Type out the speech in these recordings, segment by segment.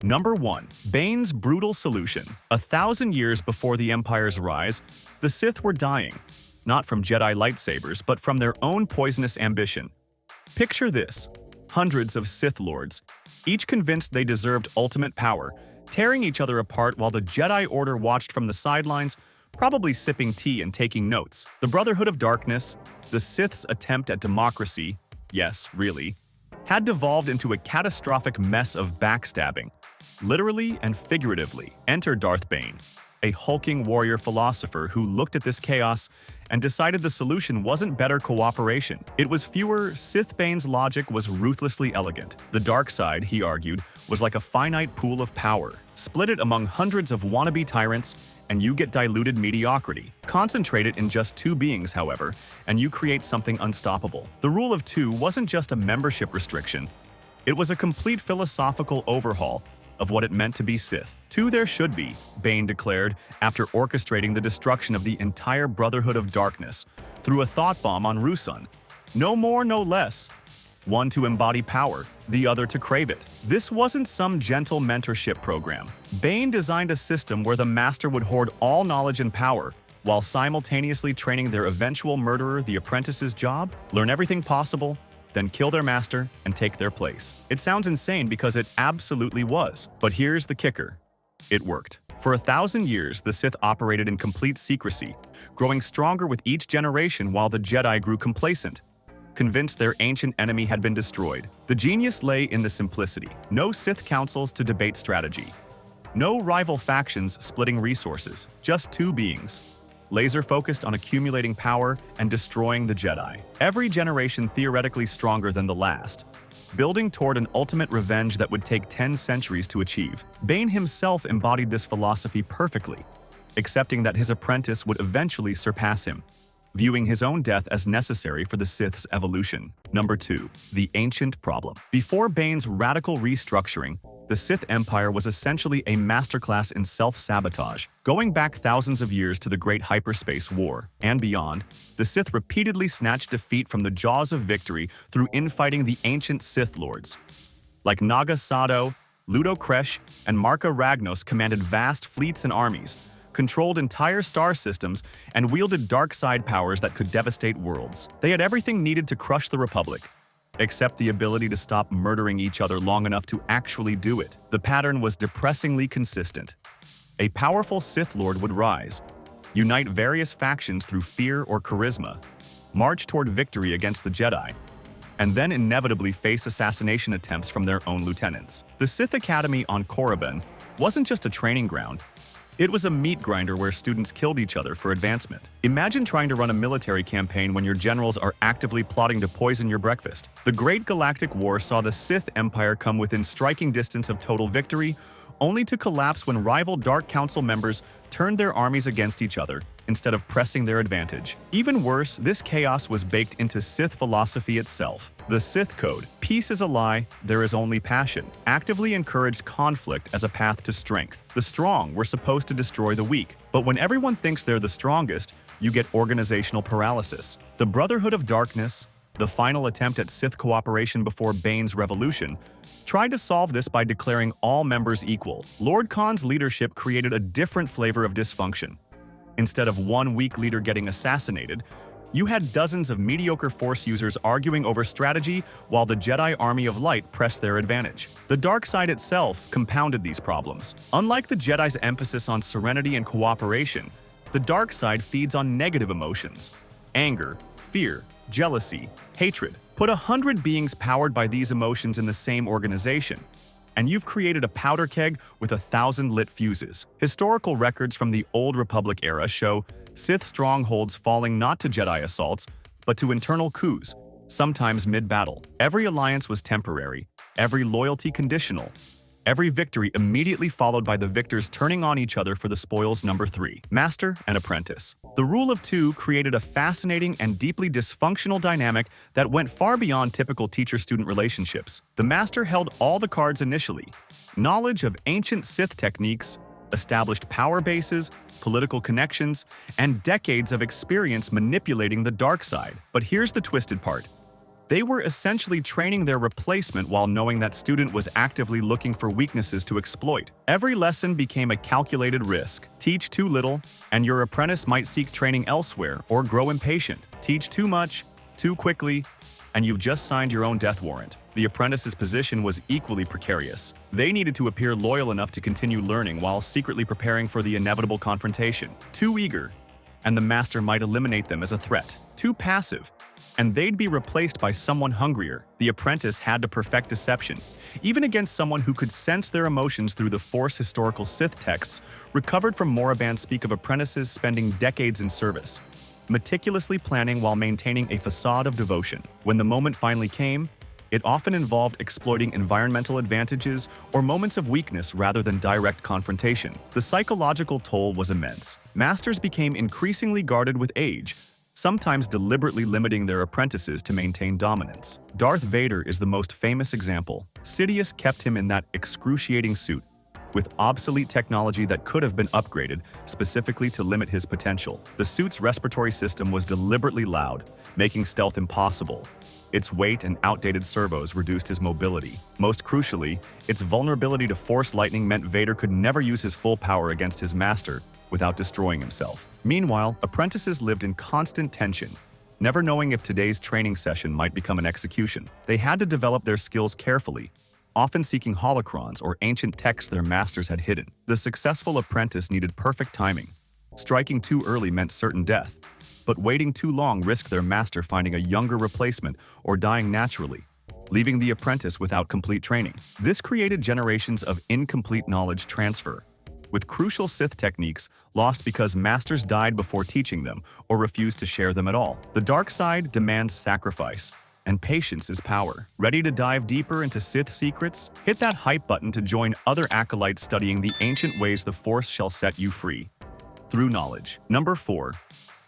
Number 1. Bane's brutal solution. 1,000 years before the Empire's rise, the Sith were dying, not from Jedi lightsabers, but from their own poisonous ambition. Picture this: hundreds of Sith Lords, each convinced they deserved ultimate power, tearing each other apart while the Jedi Order watched from the sidelines, probably sipping tea and taking notes. The Brotherhood of Darkness, the Sith's attempt at democracy, yes, really, had devolved into a catastrophic mess of backstabbing. Literally and figuratively. Enter Darth Bane, a hulking warrior philosopher who looked at this chaos and decided the solution wasn't better cooperation. It was fewer. Sith Bane's logic was ruthlessly elegant. The dark side, he argued, was like a finite pool of power. Split it among hundreds of wannabe tyrants, and you get diluted mediocrity. Concentrate it in just 2 beings, however, and you create something unstoppable. The rule of 2 wasn't just a membership restriction. It was a complete philosophical overhaul of what it meant to be Sith. 2 there should be, Bane declared after orchestrating the destruction of the entire Brotherhood of Darkness through a thought bomb on Rusun. No more, no less. One to embody power, the other to crave it. This wasn't some gentle mentorship program. Bane designed a system where the Master would hoard all knowledge and power, while simultaneously training their eventual murderer, the Apprentice's job, learn everything possible, then kill their master and take their place. It sounds insane because it absolutely was. But here's the kicker. It worked. For 1,000 years, the Sith operated in complete secrecy, growing stronger with each generation while the Jedi grew complacent, convinced their ancient enemy had been destroyed. The genius lay in the simplicity. No Sith councils to debate strategy. No rival factions splitting resources. Just 2 beings, laser-focused on accumulating power and destroying the Jedi. Every generation theoretically stronger than the last, building toward an ultimate revenge that would take 10 centuries to achieve. Bane himself embodied this philosophy perfectly, accepting that his apprentice would eventually surpass him, viewing his own death as necessary for the Sith's evolution. Number 2. The ancient problem. Before Bane's radical restructuring, the Sith Empire was essentially a masterclass in self-sabotage. Going back thousands of years to the Great Hyperspace War and beyond, the Sith repeatedly snatched defeat from the jaws of victory through infighting the ancient Sith Lords. Like Naga Sato, Ludo Kresh, and Marka Ragnos commanded vast fleets and armies, controlled entire star systems, and wielded dark side powers that could devastate worlds. They had everything needed to crush the Republic, except the ability to stop murdering each other long enough to actually do it. The pattern was depressingly consistent. A powerful Sith Lord would rise, unite various factions through fear or charisma, march toward victory against the Jedi, and then inevitably face assassination attempts from their own lieutenants. The Sith Academy on Korriban wasn't just a training ground. It was a meat grinder where students killed each other for advancement. Imagine trying to run a military campaign when your generals are actively plotting to poison your breakfast. The Great Galactic War saw the Sith Empire come within striking distance of total victory, only to collapse when rival Dark Council members turned their armies against each other instead of pressing their advantage. Even worse, this chaos was baked into Sith philosophy itself. The Sith Code, peace is a lie, there is only passion, actively encouraged conflict as a path to strength. The strong were supposed to destroy the weak, but when everyone thinks they're the strongest, you get organizational paralysis. The Brotherhood of Darkness, the final attempt at Sith cooperation before Bane's revolution, tried to solve this by declaring all members equal. Lord Khan's leadership created a different flavor of dysfunction. Instead of one weak leader getting assassinated, you had dozens of mediocre Force users arguing over strategy while the Jedi Army of Light pressed their advantage. The dark side itself compounded these problems. Unlike the Jedi's emphasis on serenity and cooperation, the dark side feeds on negative emotions: anger, fear, jealousy, hatred. Put 100 beings powered by these emotions in the same organization, and you've created a powder keg with 1,000 lit fuses. Historical records from the Old Republic era show Sith strongholds falling not to Jedi assaults, but to internal coups, sometimes mid-battle. Every alliance was temporary, every loyalty conditional, every victory immediately followed by the victors turning on each other for the spoils. Number 3. Master and Apprentice. The rule of 2 created a fascinating and deeply dysfunctional dynamic that went far beyond typical teacher-student relationships. The Master held all the cards initially: knowledge of ancient Sith techniques, established power bases, political connections, and decades of experience manipulating the dark side. But here's the twisted part. They were essentially training their replacement while knowing that student was actively looking for weaknesses to exploit. Every lesson became a calculated risk. Teach too little, and your apprentice might seek training elsewhere or grow impatient. Teach too much, too quickly, and you've just signed your own death warrant. The apprentice's position was equally precarious. They needed to appear loyal enough to continue learning while secretly preparing for the inevitable confrontation. Too eager, and the master might eliminate them as a threat. Too passive, and they'd be replaced by someone hungrier. The apprentice had to perfect deception, even against someone who could sense their emotions through the Force. Historical Sith texts recovered from Moraband speak of apprentices spending decades in service, meticulously planning while maintaining a facade of devotion. When the moment finally came, it often involved exploiting environmental advantages or moments of weakness rather than direct confrontation. The psychological toll was immense. Masters became increasingly guarded with age, sometimes deliberately limiting their apprentices to maintain dominance. Darth Vader is the most famous example. Sidious kept him in that excruciating suit, with obsolete technology that could have been upgraded specifically to limit his potential. The suit's respiratory system was deliberately loud, making stealth impossible. Its weight and outdated servos reduced his mobility. Most crucially, its vulnerability to Force lightning meant Vader could never use his full power against his master without destroying himself. Meanwhile, apprentices lived in constant tension, never knowing if today's training session might become an execution. They had to develop their skills carefully, often seeking holocrons or ancient texts their masters had hidden. The successful apprentice needed perfect timing. Striking too early meant certain death, but waiting too long risked their master finding a younger replacement or dying naturally, leaving the apprentice without complete training. This created generations of incomplete knowledge transfer, with crucial Sith techniques lost because masters died before teaching them or refused to share them at all. The dark side demands sacrifice, and patience is power. Ready to dive deeper into Sith secrets? Hit that hype button to join other acolytes studying the ancient ways the Force shall set you free through knowledge. Number 4.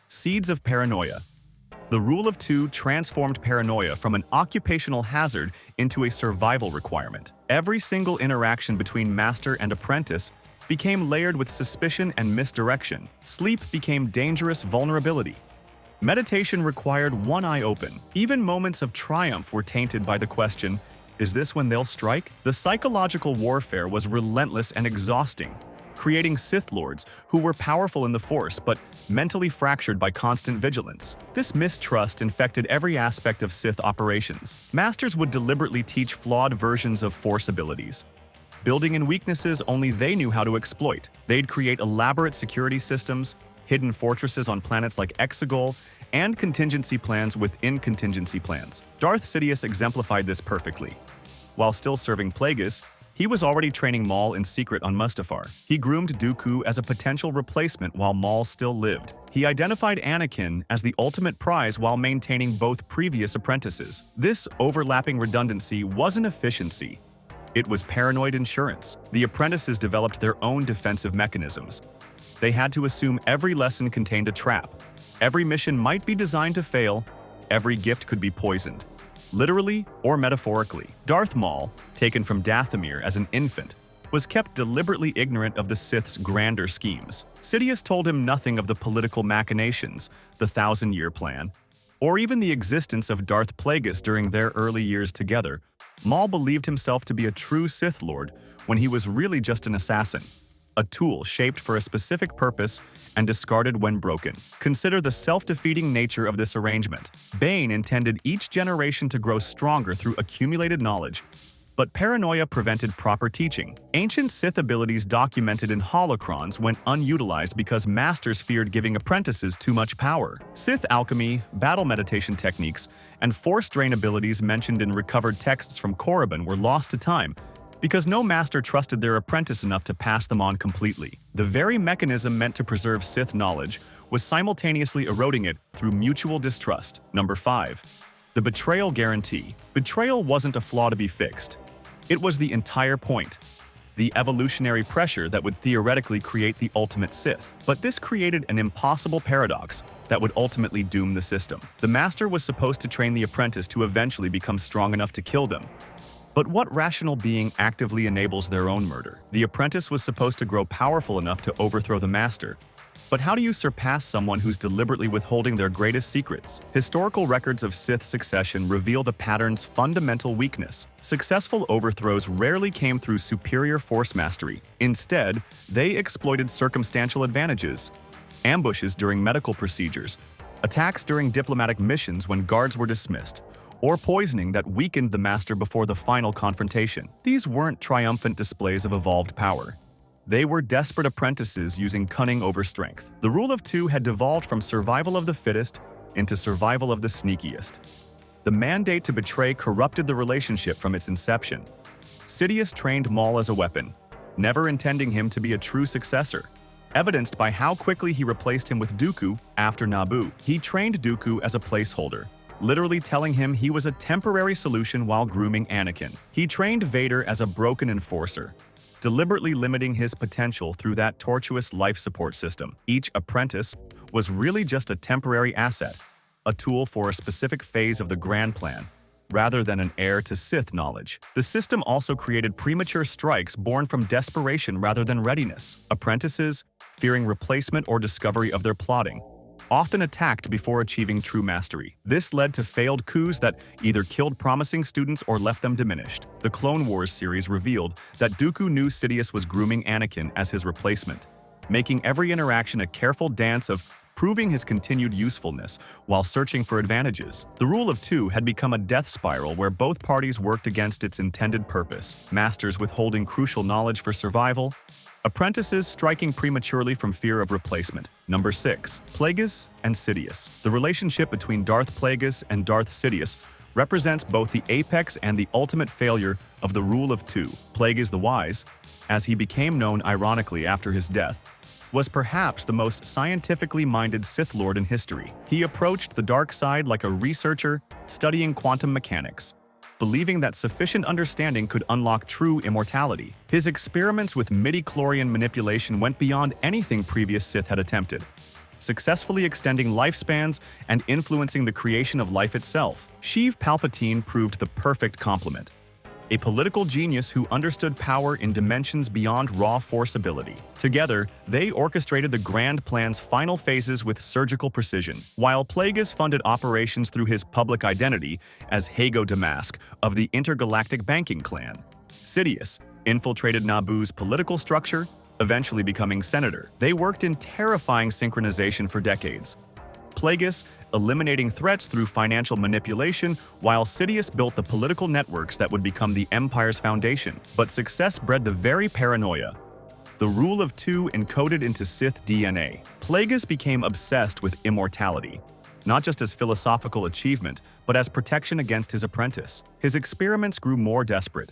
Seeds of Paranoia. The Rule of Two transformed paranoia from an occupational hazard into a survival requirement. Every single interaction between master and apprentice became layered with suspicion and misdirection. Sleep became dangerous vulnerability. Meditation required one eye open. Even moments of triumph were tainted by the question, is this when they'll strike? The psychological warfare was relentless and exhausting, creating Sith Lords who were powerful in the Force but mentally fractured by constant vigilance. This mistrust infected every aspect of Sith operations. Masters would deliberately teach flawed versions of Force abilities, building in weaknesses only they knew how to exploit. They'd create elaborate security systems, hidden fortresses on planets like Exegol, and contingency plans within contingency plans. Darth Sidious exemplified this perfectly. While still serving Plagueis, he was already training Maul in secret on Mustafar. He groomed Dooku as a potential replacement while Maul still lived. He identified Anakin as the ultimate prize while maintaining both previous apprentices. This overlapping redundancy wasn't efficiency. It was paranoid insurance. The apprentices developed their own defensive mechanisms. They had to assume every lesson contained a trap. Every mission might be designed to fail. Every gift could be poisoned, literally or metaphorically. Darth Maul, taken from Dathomir as an infant, was kept deliberately ignorant of the Sith's grander schemes. Sidious told him nothing of the political machinations, the Thousand-Year Plan, or even the existence of Darth Plagueis during their early years together. Maul believed himself to be a true Sith Lord when he was really just an assassin, a tool shaped for a specific purpose and discarded when broken. Consider the self-defeating nature of this arrangement. Bane intended each generation to grow stronger through accumulated knowledge, but paranoia prevented proper teaching. Ancient Sith abilities documented in holocrons went unutilized because masters feared giving apprentices too much power. Sith alchemy, battle meditation techniques, and force drain abilities mentioned in recovered texts from Korriban were lost to time, because no master trusted their apprentice enough to pass them on completely. The very mechanism meant to preserve Sith knowledge was simultaneously eroding it through mutual distrust. Number 5. The Betrayal Guarantee. Betrayal wasn't a flaw to be fixed. It was the entire point. The evolutionary pressure that would theoretically create the ultimate Sith. But this created an impossible paradox that would ultimately doom the system. The master was supposed to train the apprentice to eventually become strong enough to kill them. But what rational being actively enables their own murder? The apprentice was supposed to grow powerful enough to overthrow the master. But how do you surpass someone who's deliberately withholding their greatest secrets? Historical records of Sith succession reveal the pattern's fundamental weakness. Successful overthrows rarely came through superior force mastery. Instead, they exploited circumstantial advantages. Ambushes during medical procedures, attacks during diplomatic missions when guards were dismissed, or poisoning that weakened the master before the final confrontation. These weren't triumphant displays of evolved power. They were desperate apprentices using cunning over strength. The rule of two had devolved from survival of the fittest into survival of the sneakiest. The mandate to betray corrupted the relationship from its inception. Sidious trained Maul as a weapon, never intending him to be a true successor, evidenced by how quickly he replaced him with Dooku after Naboo. He trained Dooku as a placeholder, literally telling him he was a temporary solution while grooming Anakin. He trained Vader as a broken enforcer, deliberately limiting his potential through that tortuous life support system. Each apprentice was really just a temporary asset, a tool for a specific phase of the grand plan, rather than an heir to Sith knowledge. The system also created premature strikes born from desperation rather than readiness. Apprentices, fearing replacement or discovery of their plotting, often attacked before achieving true mastery. This led to failed coups that either killed promising students or left them diminished. The Clone Wars series revealed that Dooku knew Sidious was grooming Anakin as his replacement, making every interaction a careful dance of proving his continued usefulness while searching for advantages. The rule of two had become a death spiral where both parties worked against its intended purpose, masters withholding crucial knowledge for survival, apprentices striking prematurely from fear of replacement. Number 6. Plagueis and Sidious. The relationship between Darth Plagueis and Darth Sidious represents both the apex and the ultimate failure of the rule of two. Plagueis the Wise, as he became known ironically after his death, was perhaps the most scientifically minded Sith Lord in history. He approached the dark side like a researcher studying quantum mechanics, believing that sufficient understanding could unlock true immortality. His experiments with midi-chlorian manipulation went beyond anything previous Sith had attempted, successfully extending lifespans and influencing the creation of life itself. Sheev Palpatine proved the perfect complement, a political genius who understood power in dimensions beyond raw force ability. Together, they orchestrated the grand plan's final phases with surgical precision, while Plagueis funded operations through his public identity as Hago Damask of the Intergalactic Banking Clan. Sidious infiltrated Naboo's political structure, eventually becoming senator. They worked in terrifying synchronization for decades, Plagueis eliminating threats through financial manipulation, while Sidious built the political networks that would become the Empire's foundation. But success bred the very paranoia, the rule of two encoded into Sith DNA. Plagueis became obsessed with immortality, not just as philosophical achievement, but as protection against his apprentice. His experiments grew more desperate,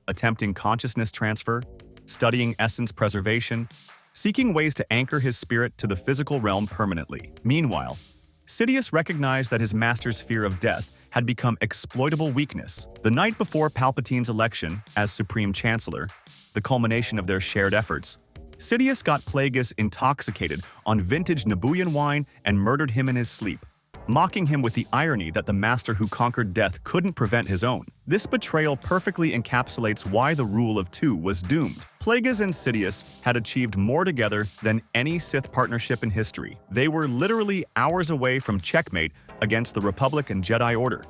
attempting consciousness transfer, studying essence preservation, seeking ways to anchor his spirit to the physical realm permanently. Meanwhile, Sidious recognized that his master's fear of death had become exploitable weakness. The night before Palpatine's election as Supreme Chancellor, the culmination of their shared efforts, Sidious got Plagueis intoxicated on vintage Nabooian wine and murdered him in his sleep, mocking him with the irony that the master who conquered death couldn't prevent his own. This betrayal perfectly encapsulates why the rule of two was doomed. Plagueis and Sidious had achieved more together than any Sith partnership in history. They were literally hours away from checkmate against the Republic and Jedi Order.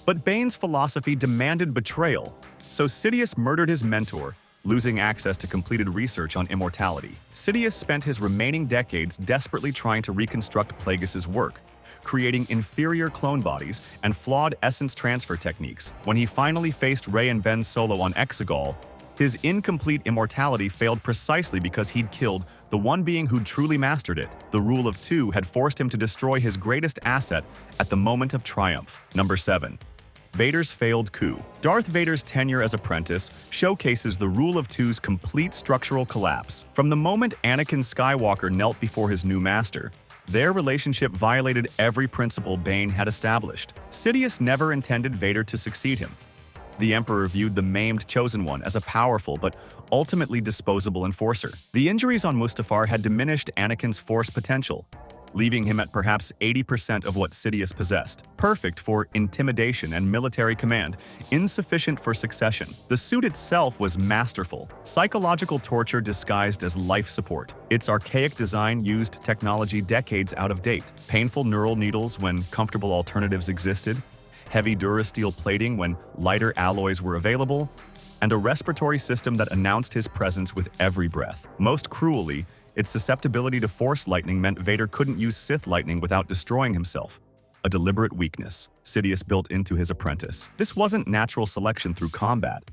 But Bane's philosophy demanded betrayal, so Sidious murdered his mentor, losing access to completed research on immortality. Sidious spent his remaining decades desperately trying to reconstruct Plagueis' work, creating inferior clone bodies and flawed essence transfer techniques. When he finally faced Rey and Ben Solo on Exegol, his incomplete immortality failed precisely because he'd killed the one being who'd truly mastered it. The rule of two had forced him to destroy his greatest asset at the moment of triumph. Number 7. Vader's failed coup. Darth Vader's tenure as Apprentice showcases the rule of two's complete structural collapse. From the moment Anakin Skywalker knelt before his new master, their relationship violated every principle Bane had established. Sidious never intended Vader to succeed him. The Emperor viewed the maimed Chosen One as a powerful but ultimately disposable enforcer. The injuries on Mustafar had diminished Anakin's force potential, leaving him at perhaps 80% of what Sidious possessed. Perfect for intimidation and military command, insufficient for succession. The suit itself was masterful, psychological torture disguised as life support. Its archaic design used technology decades out of date, painful neural needles when comfortable alternatives existed, heavy durasteel plating when lighter alloys were available, and a respiratory system that announced his presence with every breath. Most cruelly, its susceptibility to Force lightning meant Vader couldn't use Sith lightning without destroying himself. A deliberate weakness Sidious built into his apprentice. This wasn't natural selection through combat.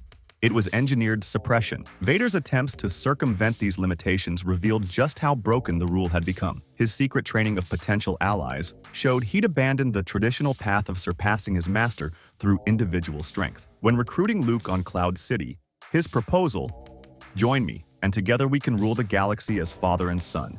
It was engineered suppression. Vader's attempts to circumvent these limitations revealed just how broken the rule had become. His secret training of potential allies showed he'd abandoned the traditional path of surpassing his master through individual strength. When recruiting Luke on Cloud City, his proposal, "Join me, and together we can rule the galaxy as father and son,"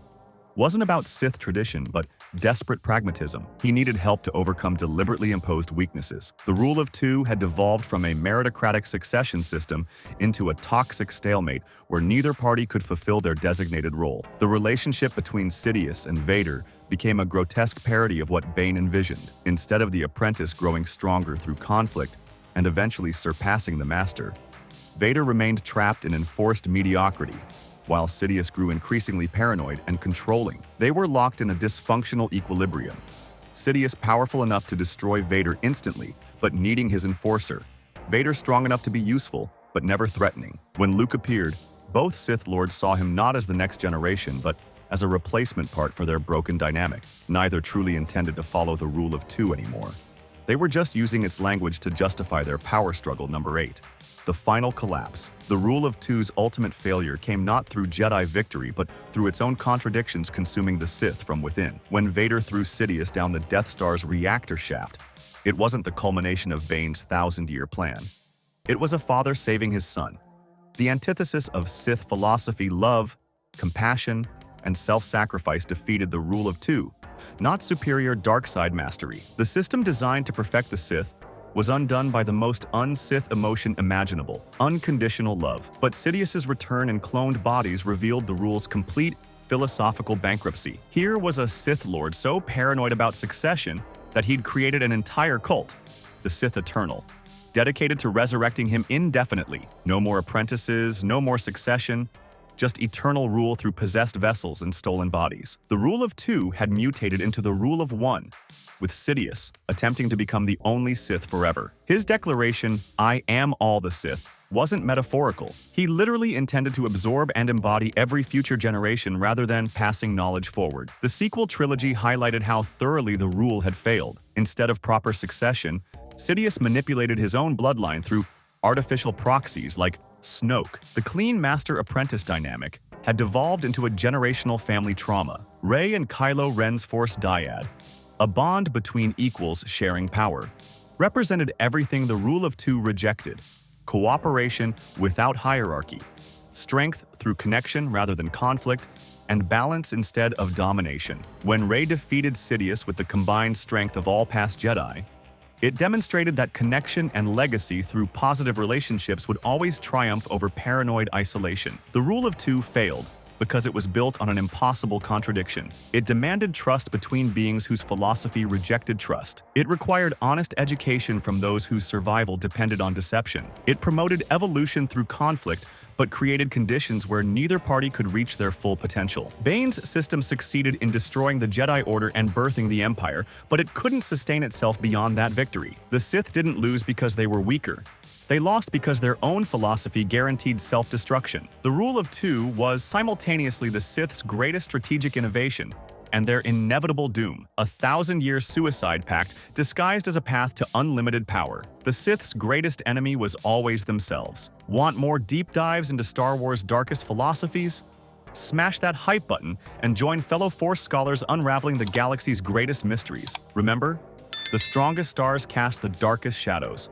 wasn't about Sith tradition, but desperate pragmatism. He needed help to overcome deliberately imposed weaknesses. The rule of two had devolved from a meritocratic succession system into a toxic stalemate where neither party could fulfill their designated role. The relationship between Sidious and Vader became a grotesque parody of what Bane envisioned. Instead of the apprentice growing stronger through conflict and eventually surpassing the master, Vader remained trapped in enforced mediocrity, while Sidious grew increasingly paranoid and controlling. They were locked in a dysfunctional equilibrium. Sidious powerful enough to destroy Vader instantly, but needing his enforcer. Vader strong enough to be useful, but never threatening. When Luke appeared, both Sith Lords saw him not as the next generation, but as a replacement part for their broken dynamic. Neither truly intended to follow the rule of two anymore. They were just using its language to justify their power struggle. Number 8. The final collapse. The rule of two's ultimate failure came not through Jedi victory, but through its own contradictions consuming the Sith from within. When Vader threw Sidious down the Death Star's reactor shaft, it wasn't the culmination of Bane's thousand-year plan. It was a father saving his son. The antithesis of Sith philosophy, love, compassion, and self-sacrifice defeated the rule of two, not superior dark side mastery. The system designed to perfect the Sith was undone by the most un-Sith emotion imaginable, unconditional love. But Sidious's return in cloned bodies revealed the rule's complete philosophical bankruptcy. Here was a Sith Lord so paranoid about succession that he'd created an entire cult, the Sith Eternal, dedicated to resurrecting him indefinitely. No more apprentices, no more succession, just eternal rule through possessed vessels and stolen bodies. The rule of two had mutated into the rule of one, with Sidious attempting to become the only Sith forever. His declaration, "I am all the Sith," wasn't metaphorical. He literally intended to absorb and embody every future generation rather than passing knowledge forward. The sequel trilogy highlighted how thoroughly the rule had failed. Instead of proper succession, Sidious manipulated his own bloodline through artificial proxies like Snoke. The clean master-apprentice dynamic had devolved into a generational family trauma. Rey and Kylo Ren's Force dyad, a bond between equals sharing power, represented everything the rule of two rejected: cooperation without hierarchy, strength through connection rather than conflict, and balance instead of domination. When Rey defeated Sidious with the combined strength of all past Jedi, it demonstrated that connection and legacy through positive relationships would always triumph over paranoid isolation. The rule of two failed because it was built on an impossible contradiction. It demanded trust between beings whose philosophy rejected trust. It required honest education from those whose survival depended on deception. It promoted evolution through conflict, but created conditions where neither party could reach their full potential. Bane's system succeeded in destroying the Jedi Order and birthing the Empire, but it couldn't sustain itself beyond that victory. The Sith didn't lose because they were weaker. They lost because their own philosophy guaranteed self-destruction. The rule of two was simultaneously the Sith's greatest strategic innovation and their inevitable doom, a thousand-year suicide pact disguised as a path to unlimited power. The Sith's greatest enemy was always themselves. Want more deep dives into Star Wars' darkest philosophies? Smash that hype button and join fellow Force scholars unraveling the galaxy's greatest mysteries. Remember, the strongest stars cast the darkest shadows.